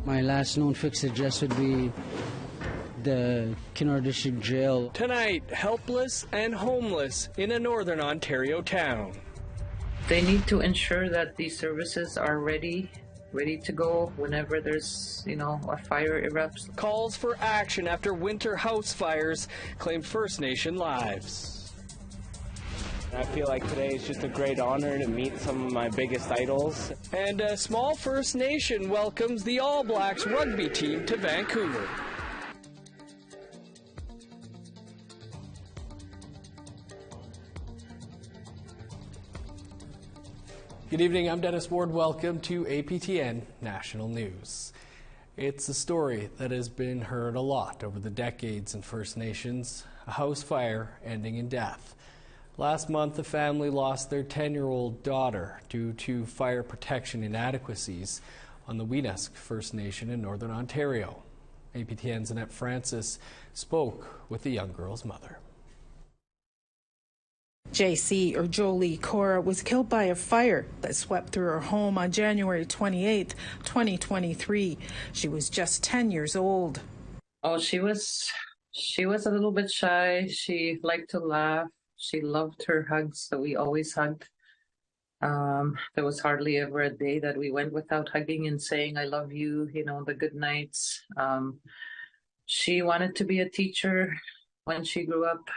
My last known fixed address would be the Kenora District Jail. Tonight, helpless and homeless in a northern Ontario town. They need to ensure that these services are ready to go whenever there's, a fire erupts. Calls for action after winter house fires claimed First Nation lives. I feel like today is just a great honor to meet some of my biggest idols. And a small First Nation welcomes the All Blacks rugby team to Vancouver. Good evening, I'm Dennis Ward. Welcome to APTN National News. It's a story that has been heard a lot over the decades in First Nations, a house fire ending in death. Last month, the family lost their 10-year-old daughter due to fire protection inadequacies on the Weenusk First Nation in Northern Ontario. APTN's Annette Francis spoke with the young girl's mother. JC, or Jolie Cora, was killed by a fire that swept through her home on January 28, 2023. She was just 10 years old. Oh, she was a little bit shy. She liked to laugh. She loved her hugs, so we always hugged. There was hardly ever a day that we went without hugging and saying, I love you, the good nights. She wanted to be a teacher when she grew up.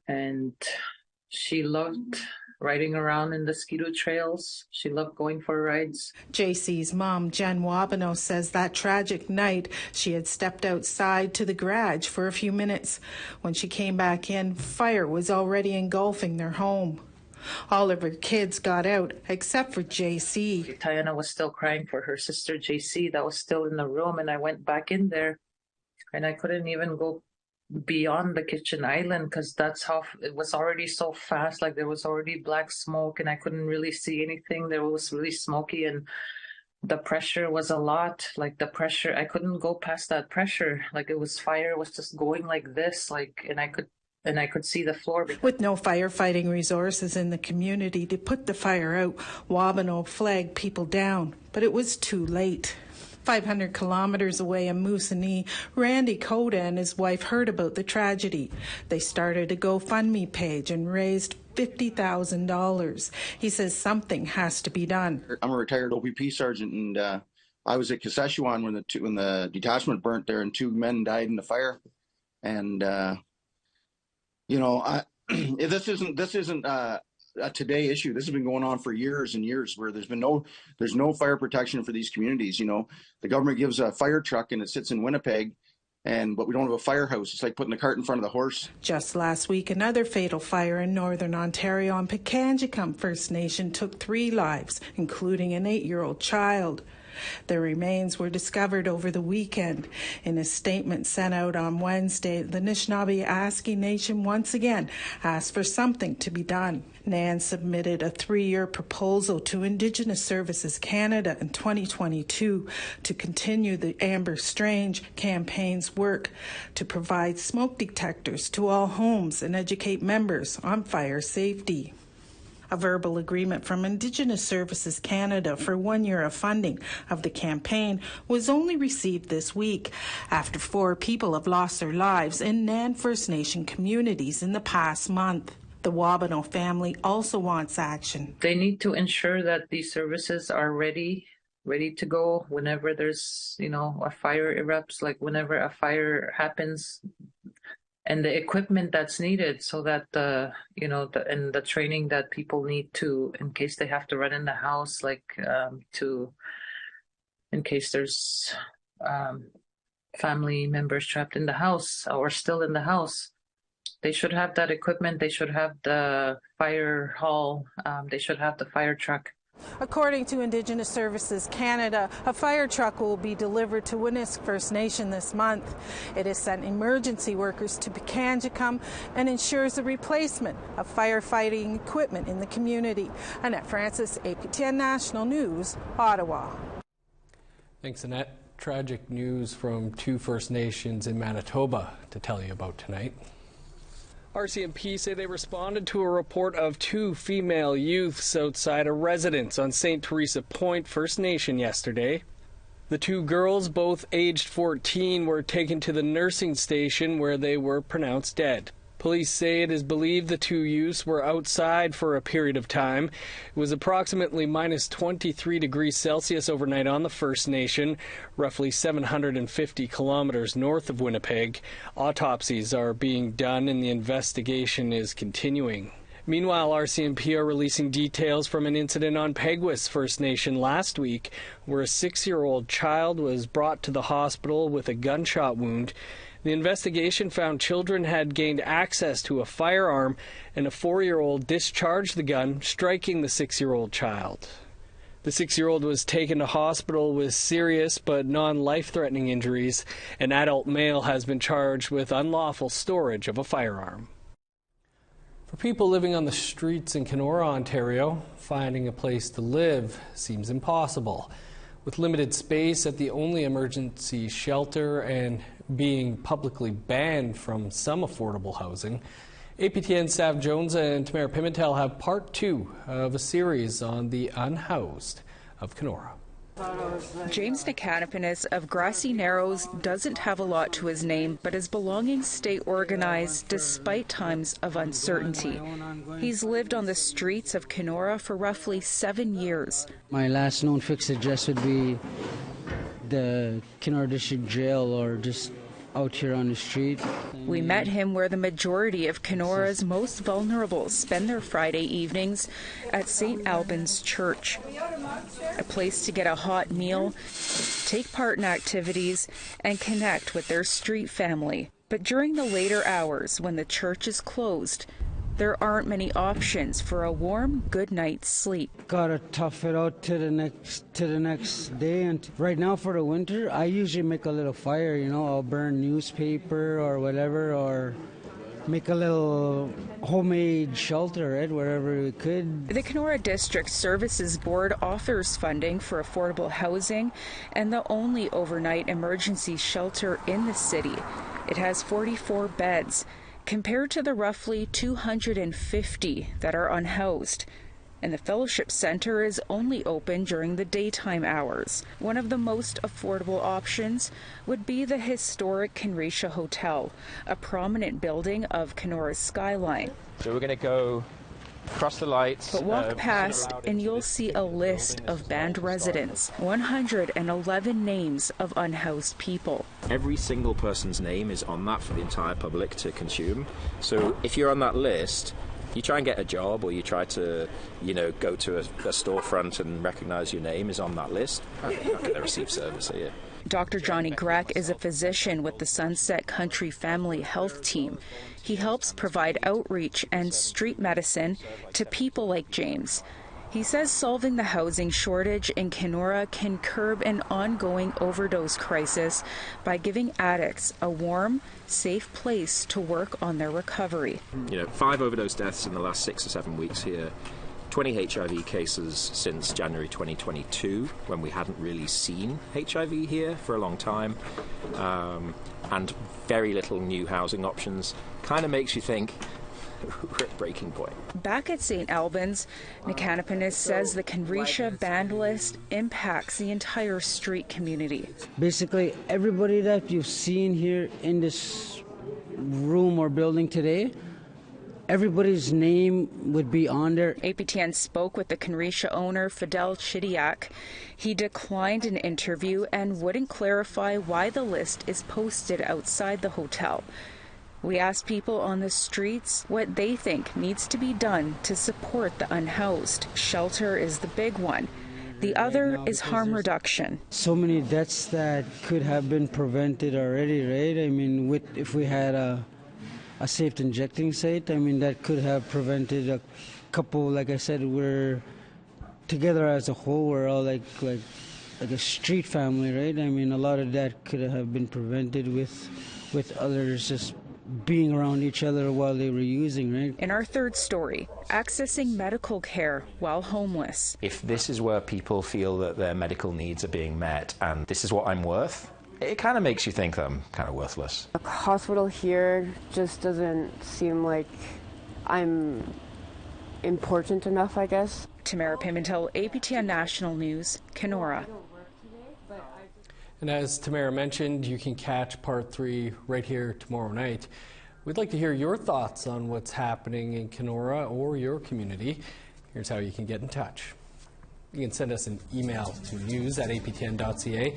And she loved riding around in the Ski-Doo trails. She loved going for rides. JC's mom, Jen Wabano, says that tragic night she had stepped outside to the garage for a few minutes. When she came back in, fire was already engulfing their home. All of her kids got out except for JC. Tiana was still crying for her sister JC that was still in the room, and I went back in there and I couldn't even go beyond the kitchen island because that's how it was already so fast. Like there was already black smoke and I couldn't really see anything. There was really smoky and the pressure was a lot. Like the pressure, I couldn't go past that pressure. Like it was fire was just going like this, and I could see the floor. With no firefighting resources in the community to put the fire out, Wabano flagged people down, but it was too late. 500 kilometers away in Moosonee, Randy Coda and his wife heard about the tragedy. They started a GoFundMe page and raised $50,000. He says something has to be done. I'm a retired OPP sergeant, and I was at Kashechewan when the detachment burnt there, and 2 men died in the fire. And this isn't a today issue. This has been going on for years and years, where there's no fire protection for these communities. The government gives a fire truck and it sits in Winnipeg, but we don't have a firehouse. It's like putting the cart in front of the horse. Just last week, another fatal fire in Northern Ontario on Pikangikum First Nation took 3 lives, including an 8-year-old child. Their remains were discovered over the weekend. In a statement sent out on Wednesday, the Anishinaabe Nation once again asked for something to be done. NAN submitted a 3-year proposal to Indigenous Services Canada in 2022 to continue the Amber Strange campaign's work to provide smoke detectors to all homes and educate members on fire safety. A verbal agreement from Indigenous Services Canada for 1 year of funding of the campaign was only received this week after 4 people have lost their lives in NAN First Nation communities in the past month. The Wabano family also wants action. They need to ensure that these services are ready to go whenever there's, a fire erupts, like whenever a fire happens, and the equipment that's needed so that and the training that people need to, in case they have to run in the house, in case there's family members trapped in the house or still in the house. They should have that equipment. They should have the fire hall. They should have the fire truck. According to Indigenous Services Canada, a fire truck will be delivered to Weenusk First Nation this month. It has sent emergency workers to Pikangikum and ensures the replacement of firefighting equipment in the community. Annette Francis, APTN National News, Ottawa. Thanks, Annette. Tragic news from 2 First Nations in Manitoba to tell you about tonight. RCMP say they responded to a report of 2 female youths outside a residence on St. Teresa Point First Nation yesterday. The 2 girls, both aged 14, were taken to the nursing station where they were pronounced dead. Police say it is believed the 2 youths were outside for a period of time. It was approximately minus 23 degrees Celsius overnight on the First Nation, roughly 750 kilometers north of Winnipeg. Autopsies are being done and the investigation is continuing. Meanwhile, RCMP are releasing details from an incident on Peguis First Nation last week where a 6-year-old child was brought to the hospital with a gunshot wound. The investigation found children had gained access to a firearm and a 4-year-old discharged the gun, striking the 6-year-old child. The 6-year-old was taken to hospital with serious but non-life-threatening injuries. An adult male has been charged with unlawful storage of a firearm. For people living on the streets in Kenora, Ontario, finding a place to live seems impossible. With limited space at the only emergency shelter and being publicly banned from some affordable housing, APTN Sav Jones and Tamara Pimentel have part 2 of a series on the unhoused of Kenora. James Nicanapanis of Grassy Narrows doesn't have a lot to his name, but his belongings stay organized despite times of uncertainty. He's lived on the streets of Kenora for roughly 7 years. My last known fixed address would be the Kenora District Jail or just out here on the street. We met him where the majority of Kenora's most vulnerable spend their Friday evenings, at St. Albans Church. A place to get a hot meal, take part in activities, and connect with their street family. But during the later hours when the church is closed, there aren't many options for a warm, good night's sleep. Gotta tough it out to the next day. And right now for the winter, I usually make a little fire. You know, I'll burn newspaper or whatever, or make a little homemade shelter, right, wherever we could. The Kenora District Services Board offers funding for affordable housing and the only overnight emergency shelter in the city. It has 44 beds, compared to the roughly 250 that are unhoused. And the Fellowship Centre is only open during the daytime hours. One of the most affordable options would be the historic Kenrisha Hotel, a prominent building of Kenora's skyline. So we're going to go across the lights. But walk past and you'll see a list of banned residents, 111 names of unhoused people. Every single person's name is on that for the entire public to consume. So if you're on that list, you try and get a job, or you try to, go to a storefront and recognise your name is on that list. How can they receive service here? Dr. Johnny Grech is a physician with the Sunset Country Family Health Team. He helps provide outreach and street medicine to people like James. He says solving the housing shortage in Kenora can curb an ongoing overdose crisis by giving addicts a warm, safe place to work on their recovery. 5 overdose deaths in the last 6 or 7 weeks here. 20 HIV cases since January 2022, when we hadn't really seen HIV here for a long time, and very little new housing options. Kind of makes you think we're at breaking point. Back at St. Albans, Nicanapanis says the Kenrisha banned list impacts the entire street community. Basically, everybody that you've seen here in this room or building today, everybody's name would be on there. APTN spoke with the Kenrisha owner, Fidel Chidiak. He declined an interview and wouldn't clarify why the list is posted outside the hotel. We asked people on the streets what they think needs to be done to support the unhoused. Shelter is the big one. The other is harm reduction. So many deaths that could have been prevented already, right? I mean, if we had a safe injecting site, I mean, that could have prevented a couple. Like I said, we're together as a whole. We're all like a street family, right? I mean, a lot of that could have been prevented with others just being around each other while they were using, right? In our third story, accessing medical care while homeless. If this is where people feel that their medical needs are being met, and this is what I'm worth, it kind of makes you think that I'm kind of worthless. The hospital here just doesn't seem like I'm important enough, I guess. Tamara Pimentel, APTN National News, Kenora. And as Tamara mentioned, you can catch part 3 right here tomorrow night. We'd like to hear your thoughts on what's happening in Kenora or your community. Here's how you can get in touch. You can send us an email to news@aptn.ca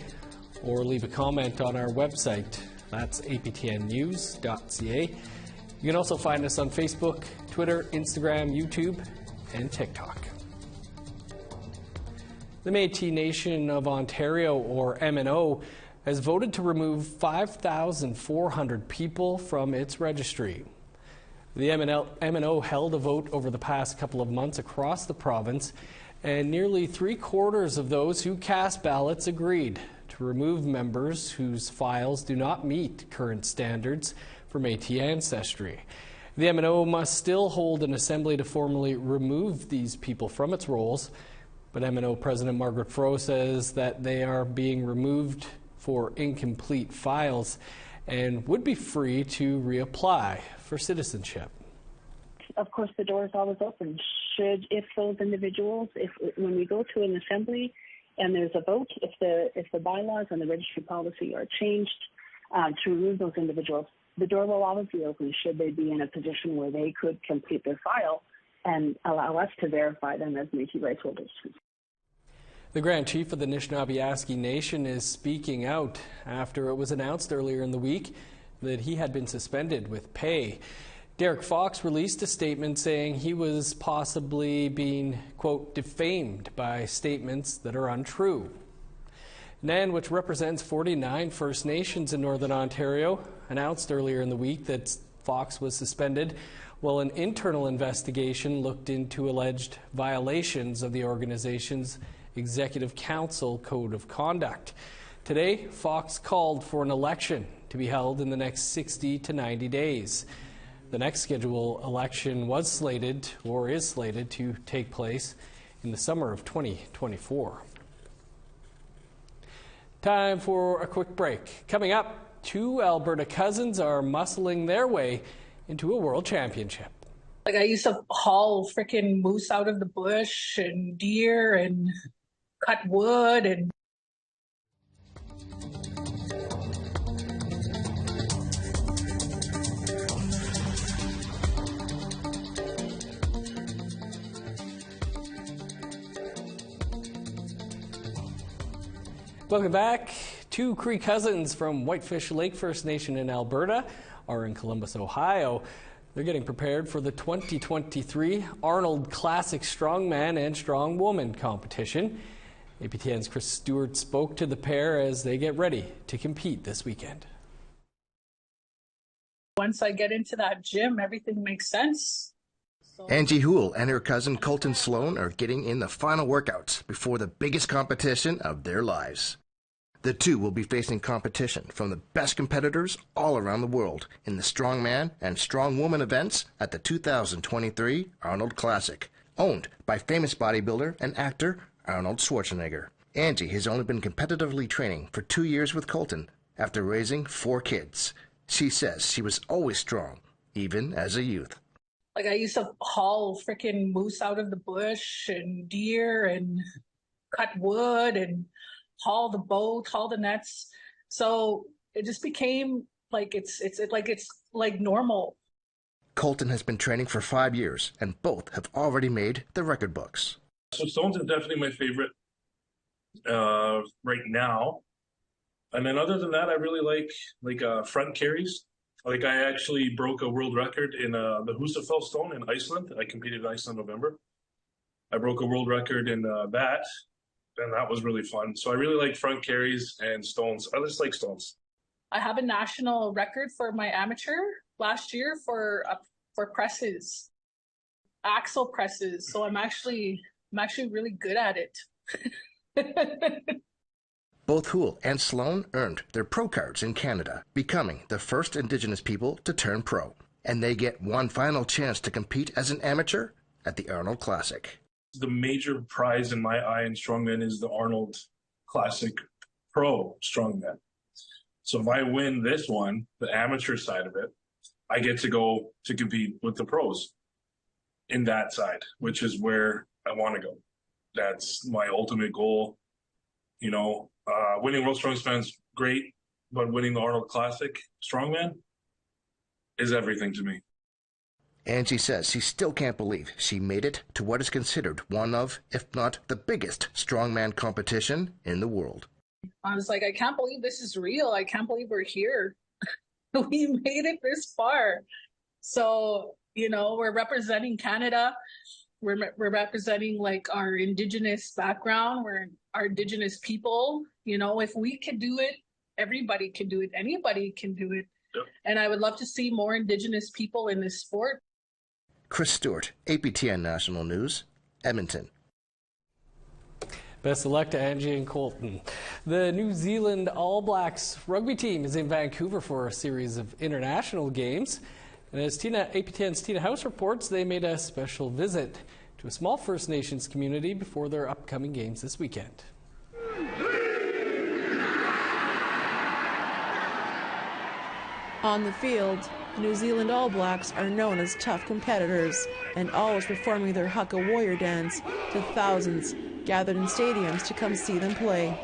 or leave a comment on our website. That's aptnnews.ca. You can also find us on Facebook, Twitter, Instagram, YouTube, and TikTok. The Métis Nation of Ontario, or MNO, has voted to remove 5,400 people from its registry. The MNO held a vote over the past couple of months across the province, and nearly 3/4 of those who cast ballots agreed to remove members whose files do not meet current standards for Métis ancestry. The MNO must still hold an assembly to formally remove these people from its rolls, but MNO President Margaret Froh says that they are being removed for incomplete files and would be free to reapply for citizenship. Of course, the door is always open. If those individuals, when we go to an assembly and there's a vote, if the bylaws and the registry policy are changed to remove those individuals, the door will always be open should they be in a position where they could complete their file and allow us to verify them as Métis rights holders. The Grand Chief of the Anishinaabe Nation is speaking out after it was announced earlier in the week that he had been suspended with pay. Derek Fox released a statement saying he was possibly being, quote, defamed by statements that are untrue. NAN, which represents 49 First Nations in Northern Ontario, announced earlier in the week that Fox was suspended while an internal investigation looked into alleged violations of the organization's Executive Council Code of Conduct. Today, Fox called for an election to be held in the next 60 to 90 days. The next scheduled election was slated, or is slated, to take place in the summer of 2024. Time for a quick break. Coming up, 2 Alberta cousins are muscling their way into a world championship. Like, I used to haul freaking moose out of the bush and deer and cut wood and Welcome back. 2 Cree cousins from Whitefish Lake First Nation in Alberta are in Columbus, Ohio. They're getting prepared for the 2023 Arnold Classic Strongman and Strongwoman competition. APTN's Chris Stewart spoke to the pair as they get ready to compete this weekend. once I get into that gym, everything makes sense. Angie Houle and her cousin Colton Sloan are getting in the final workouts before the biggest competition of their lives. The two will be facing competition from the best competitors all around the world in the Strongman and Strongwoman events at the 2023 Arnold Classic, owned by famous bodybuilder and actor Arnold Schwarzenegger. Angie has only been competitively training for 2 years with Colton after raising 4 kids. She says she was always strong, even as a youth. Like, I used to haul freaking moose out of the bush and deer and cut wood and haul the boat, haul the nets. So it just became like it's like normal. Colton has been training for 5 years, and both have already made the record books. So Stones is definitely my favorite right now. And then other than that, I really like front carries. Like, I actually broke a world record in the Husafell stone in Iceland. I competed in Iceland in November. I broke a world record in that, and that was really fun. So I really like front carries and stones. I just like stones. I have a national record for my amateur last year for presses, axle presses. So I'm actually really good at it. Both Houle and Sloan earned their pro cards in Canada, becoming the first Indigenous people to turn pro. And they get one final chance to compete as an amateur at the Arnold Classic. The major prize in my eye in strongman is the Arnold Classic Pro Strongman. So if I win this one, the amateur side of it, I get to go to compete with the pros in that side, which is where I want to go. That's my ultimate goal. You know, winning World Strongsman's great, but winning the Arnold Classic Strongman is everything to me. Angie says she still can't believe she made it to what is considered one of, if not the biggest, strongman competition in the world. I was like, I can't believe this is real. I can't believe we're here. We made it this far. So, you know, we're representing Canada. We're representing like our Indigenous background. We're our Indigenous people. You know, if we can do it, everybody can do it. Anybody can do it. Yep. And I would love to see more Indigenous people in this sport. Chris Stewart, APTN National News, Edmonton. Best of luck to Angie and Colton. The New Zealand All Blacks rugby team is in Vancouver for a series of international games. And as APTN's Tina House reports, they made a special visit to a small First Nations community before their upcoming games this weekend. On the field, the New Zealand All Blacks are known as tough competitors and always performing their Haka Warrior dance to thousands gathered in stadiums to come see them play.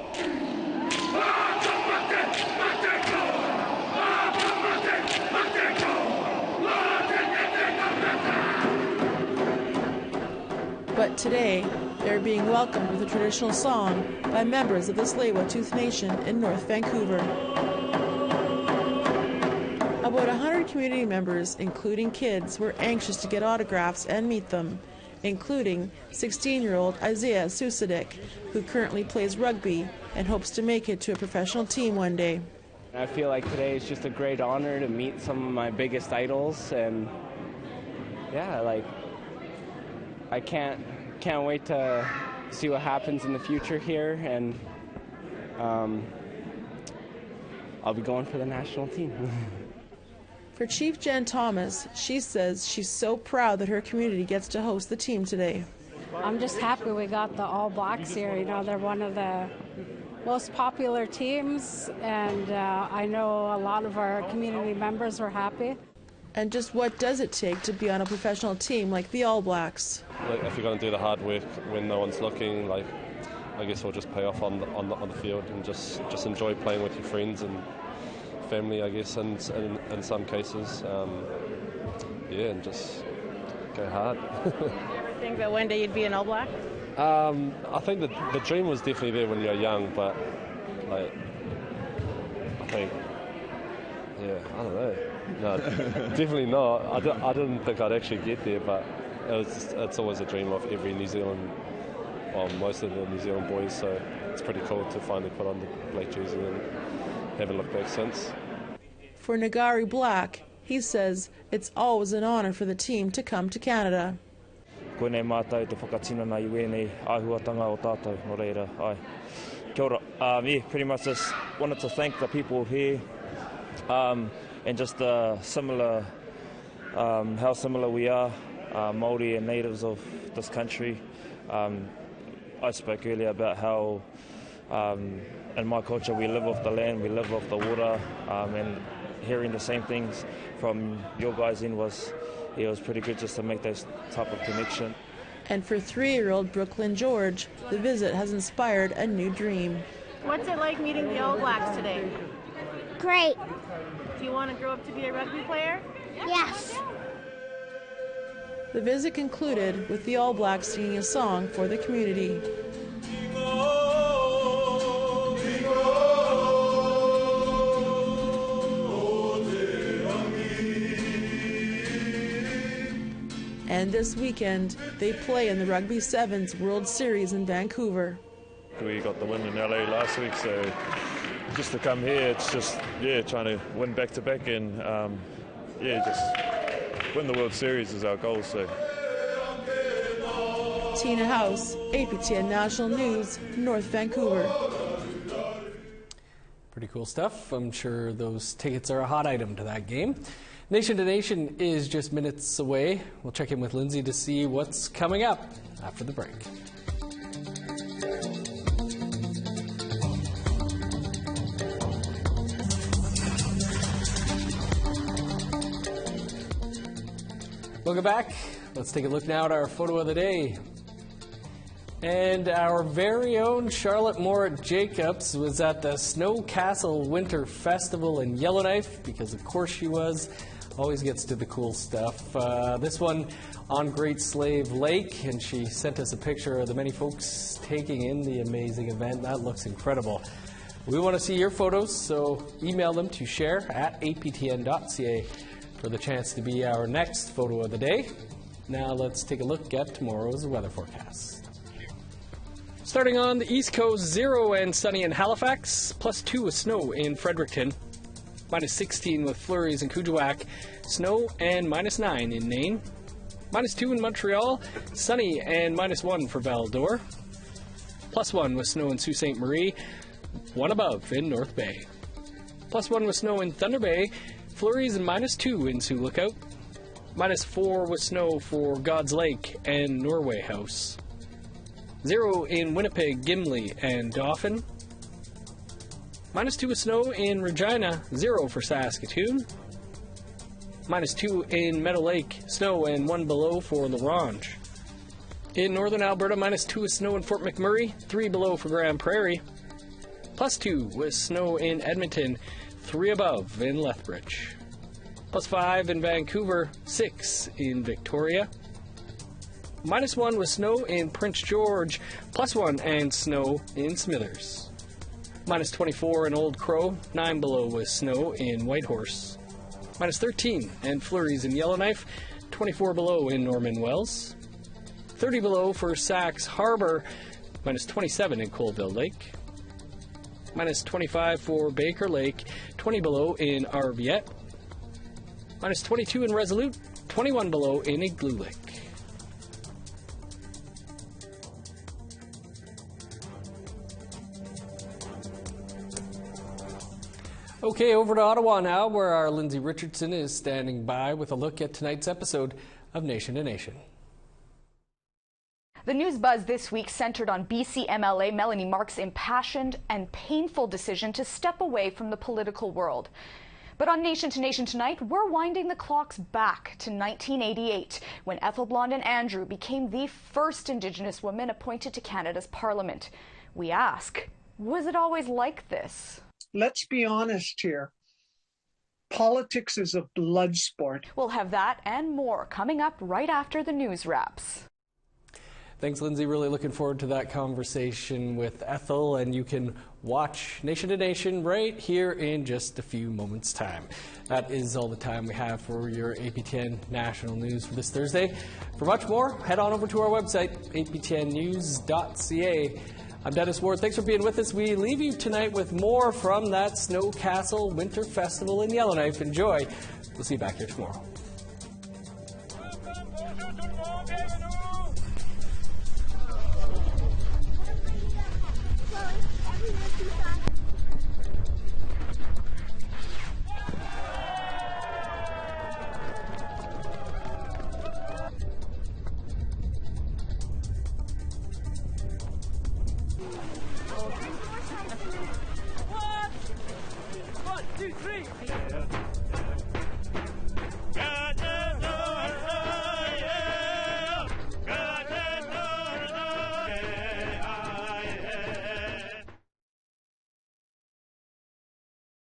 But today, they're being welcomed with a traditional song by members of the Tsleil-Waututh Nation in North Vancouver. About 100 community members, including kids, were anxious to get autographs and meet them, including 16-year-old Isaiah Susadik, who currently plays rugby and hopes to make it to a professional team one day. I feel like today is just a great honor to meet some of my biggest idols, and yeah, like I can't wait to see what happens in the future here, and I'll be going for the national team. For Chief Jen Thomas, she says she's so proud that her community gets to host the team today. I'm just happy we got the All Blacks here. You know, they're one of the most popular teams, and I know a lot of our community members were happy. And just what does it take to be on a professional team like the All Blacks? Like, if you're going to do the hard work when no one's looking, like, I guess we'll just pay off on the field and just enjoy playing with your friends and family, I guess, and in some cases, yeah, and just go hard. Ever think that one day you'd be an All Black? I think that the dream was definitely there when you're young, but like, I think, yeah, I don't know. No, definitely not. I didn't think I'd actually get there, but it's always a dream of every New Zealand, well, most of the New Zealand boys, so it's pretty cool to finally put on the black jersey and haven't looked back since. For Nagari Black, he says it's always an honor for the team to come to Canada. Koenei mātou te whakatina nā iwe nei āhuatanga o tātou, no reira, ai. Kia ora. Yeah, pretty much just wanted to thank the people here, and just similar, how similar we are, Māori and natives of this country. I spoke earlier about how in my culture we live off the land, we live off the water, and hearing the same things from your guys in was pretty good just to make that type of connection. And for 3-year-old Brooklyn George, the visit has inspired a new dream. What's it like meeting the All Blacks today? Great. Do you want to grow up to be a rugby player? Yes. The visit concluded with the All Blacks singing a song for the community. And this weekend, they play in the Rugby Sevens World Series in Vancouver. We got the win in LA last week, so just to come here, it's just, trying to win back-to-back and, just win the World Series is our goal. So. Tina House, APTN National News, North Vancouver. Pretty cool stuff. I'm sure those tickets are a hot item to that game. Nation to Nation is just minutes away. We'll check in with Lindsay to see what's coming up after the break. Welcome back. Let's take a look now at our photo of the day. And our very own Charlotte Morit Jacobs was at the Snow Castle Winter Festival in Yellowknife, because of course she was. Always gets to the cool stuff. This one on Great Slave Lake, and she sent us a picture of the many folks taking in the amazing event. That looks incredible. We want to see your photos, so email them to share@aptn.ca for the chance to be our next photo of the day. Now let's take a look at tomorrow's weather forecast. Starting on the East Coast, 0 and sunny in Halifax, +2 with snow in Fredericton, -16 with flurries in Kuujjuaq, snow and -9 in Nain, -2 in Montreal, sunny and -1 for Val-d'Or, +1 with snow in Sault Ste. Marie, 1 above in North Bay, +1 with snow in Thunder Bay, flurries and -2 in Sioux Lookout, -4 with snow for God's Lake and Norway House, 0 in Winnipeg, Gimli, and Dauphin, -2 with snow in Regina, 0 for Saskatoon, -2 in Meadow Lake, snow and 1 below for La Ronge. In northern Alberta, -2 with snow in Fort McMurray, 3 below for Grand Prairie, +2 with snow in Edmonton, 3 above in Lethbridge, +5 in Vancouver, 6 in Victoria, -1 with snow in Prince George, +1 and snow in Smithers, -24 in Old Crow, 9 below with snow in Whitehorse, -13 and flurries in Yellowknife, 24 below in Norman Wells, 30 below for Sax Harbor, -27 in Colville Lake, -25 for Baker Lake, 20 below in Arviette, -22 in Resolute, 21 below in Igloo Lake. Okay, over to Ottawa now, where our Lindsay Richardson is standing by with a look at tonight's episode of Nation to Nation. The news buzz this week centered on BC MLA Melanie Mark's impassioned and painful decision to step away from the political world. But on Nation to Nation tonight, we're winding the clocks back to 1988, when Ethel Blonde and Andrew became the first Indigenous women appointed to Canada's Parliament. We ask, was it always like this? Let's be honest here. Politics is a blood sport. We'll have that and more coming up right after the news wraps. Thanks, Lindsay. Really looking forward to that conversation with Ethel, and you can watch Nation to Nation right here in just a few moments' time. That is all the time we have for your APTN National News for this Thursday. For much more, head on over to our website, aptnnews.ca. I'm Dennis Ward. Thanks for being with us. We leave you tonight with more from that Snow Castle Winter Festival in Yellowknife. Enjoy. We'll see you back here tomorrow.